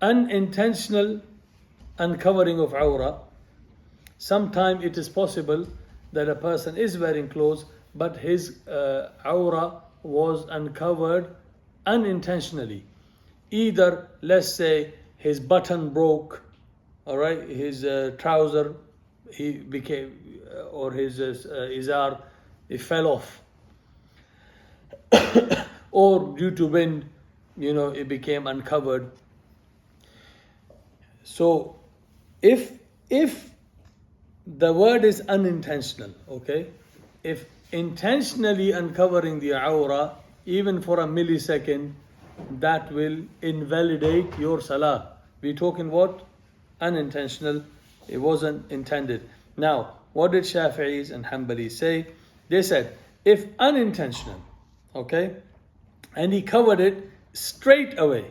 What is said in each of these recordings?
unintentional uncovering of awrah. Sometimes it is possible that a person is wearing clothes, but his awrah was uncovered unintentionally. Either, let's say, his button broke, all right, his trouser, he became, or his izar, it fell off, or due to wind, it became uncovered. So, if the word is unintentional, okay, if intentionally uncovering the awrah, even for a millisecond, that will invalidate your salah. We're talking what? Unintentional. It wasn't intended. Now, what did Shafi'is and Hanbalis say? They said, if unintentional, okay, and he covered it straight away.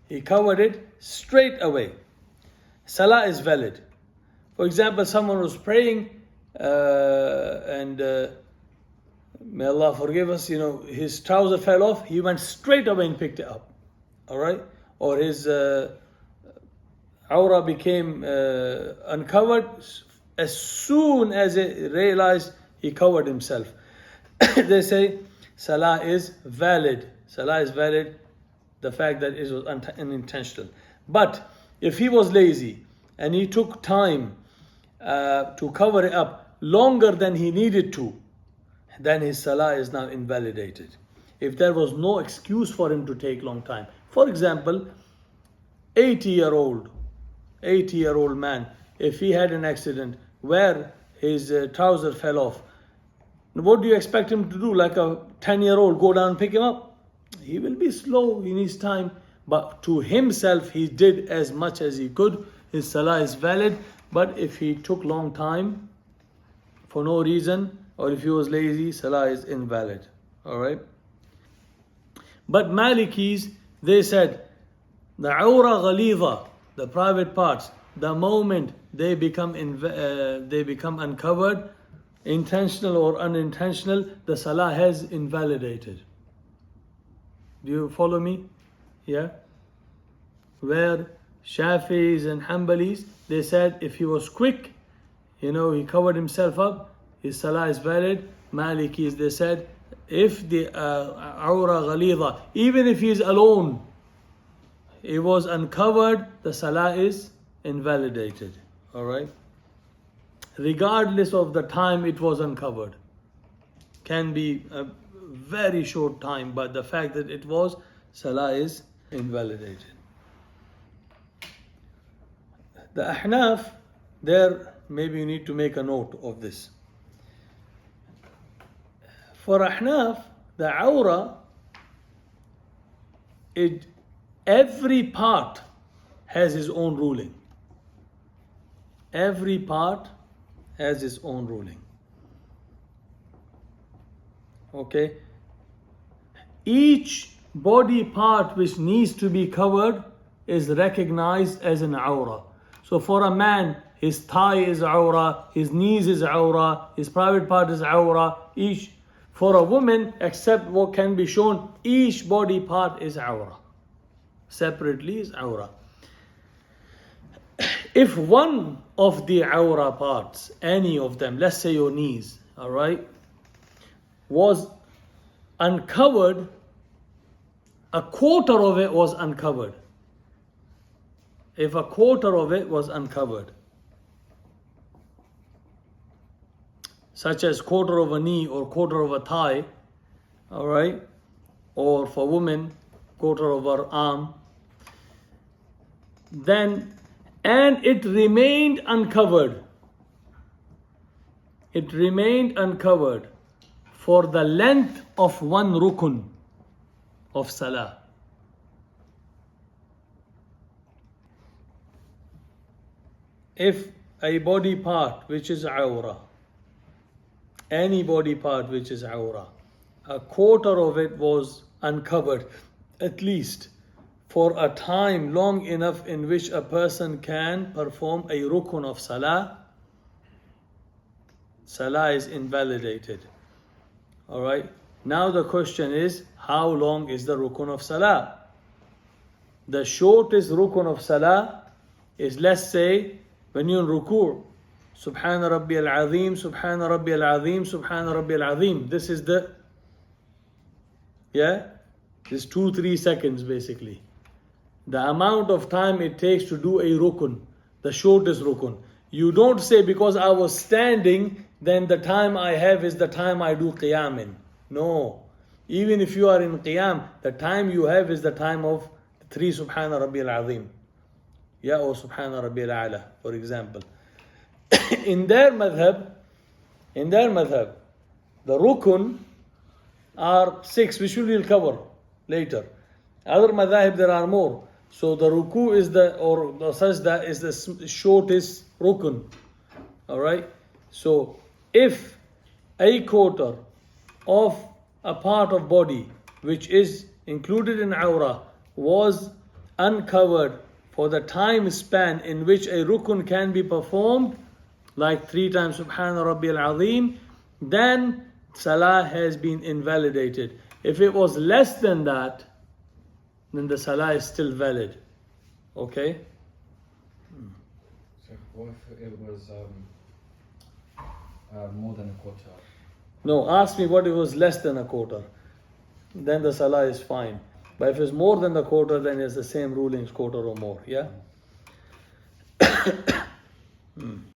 He covered it straight away. Salah is valid. For example, someone was praying and may Allah forgive us, his trouser fell off, he went straight away and picked it up. All right? Or his awrah became uncovered. As soon as he realized, he covered himself. They say salah is valid. Salah is valid, the fact that it was unintentional. But if he was lazy and he took time to cover it up longer than he needed to, then his salah is now invalidated. If there was no excuse for him to take long time. For example, 80-year-old man, if he had an accident where his trouser fell off, what do you expect him to do? Like a 10-year-old, go down and pick him up? He will be slow, he needs time. But to himself, he did as much as he could. His salah is valid. But if he took long time for no reason, or if he was lazy, salah is invalid. All right. But Malikis, they said, the awrah ghalidha, the private parts, the moment they become uncovered, intentional or unintentional, the salah has invalidated. Do you follow me? Yeah. Where Shafi'is and Hanbalis, they said if he was quick, he covered himself up, his salah is valid. Malikis, they said, if the awrah ghalidha, even if he is alone, it was uncovered, the salah is invalidated. All right. Regardless of the time it was uncovered, can be a very short time, but the fact that it was, salah is invalidated. The Ahnaf, there maybe you need to make a note of this. For Ahnaf, the awrah, every part has its own ruling. Every part has its own ruling. Okay? Each body part which needs to be covered is recognized as an awrah. So for a man, his thigh is awrah, his knees is awrah, his private part is awrah. Each. For a woman, except what can be shown, each body part is awrah. Separately is awrah. If one of the awrah parts, any of them, let's say your knees, all right, was uncovered, a quarter of it was uncovered. If a quarter of it was uncovered, such as quarter of a knee or quarter of a thigh, all right, or for women, quarter of her arm, then, and it remained uncovered. It remained uncovered for the length of one rukun of salah. If a body part which is awrah, any body part which is awrah, a quarter of it was uncovered, at least for a time long enough in which a person can perform a rukun of salah, salah is invalidated. All right. Now the question is, how long is the rukun of salah? The shortest rukun of salah is, let's say, when you're in ruku', Subhana Rabbi al-Azim, Subhana Rabbi al-Azim, Subhana Rabbi al-Azim. This is the, this 2-3 seconds basically. The amount of time it takes to do a rukun, the shortest rukun. You don't say because I was standing, then the time I have is the time I do qiyam in. No. Even if you are in qiyam, the time you have is the time of 3 Subhana Rabbi al-Azim. Or Subhana Rabbi al-A'la, for example. In their madhab, the rukun are 6, which we will cover later. Other madhab there are more. So the ruku is the sajda is the shortest rukun. Alright? So if a quarter of a part of body which is included in awrah was uncovered for the time span in which a rukun can be performed, like 3 times Subhana Rabbi al-Azim, then salah has been invalidated. If it was less than that, then the salah is still valid. Okay? So what if it was more than a quarter? No, ask me what if it was less than a quarter. Then the salah is fine. But if it's more than the quarter, then it's the same rulings, quarter or more. Yeah?